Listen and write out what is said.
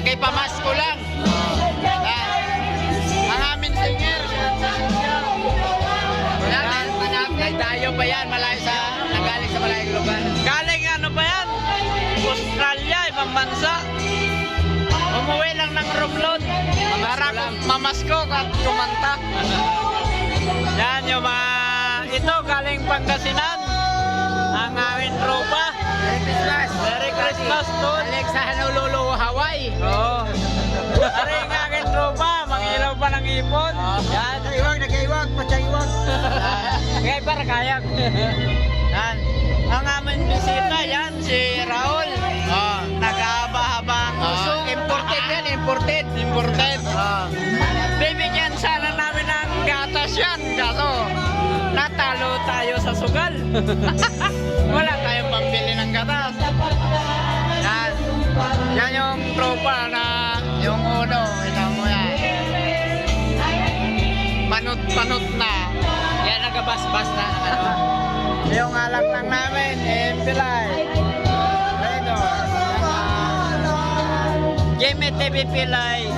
Nakipamasko lang. Ang aming singer. Nagdayo pa yan, malayo sa, nagaling sa malayong lugar. Galing ano ba yan? Australia, ibang bansa. Umuwi lang ng Romlon para mamasko at kumanta. Yan yung mga, ito galing Pangasinan. Ang aming tropa. Merry Christmas. Merry Christmas, Tol. Alex sa Honolulu, Hawaii. Oo. Ari ang aking tropa, mangilaw pa ng ipon. Yan. Nag-iwag, patsaiwag. Ngay para kayak. Yan. Ang aming bisita yan, si Raul. Nag-aaba-haba ang puso. Imported yan, imported. Imported. Bibigyan sana namin ng gatas yan. Kaso, natalo tayo sa sugal. Wala tayong pambili ng gatas. Yan. Yan yung tropa na yung uno. Ito mo yan. Panot-panot na. Yan, nagabas-bas na. Yung alak lang namin, Pilay. Ito. Jimmy TV Pilay.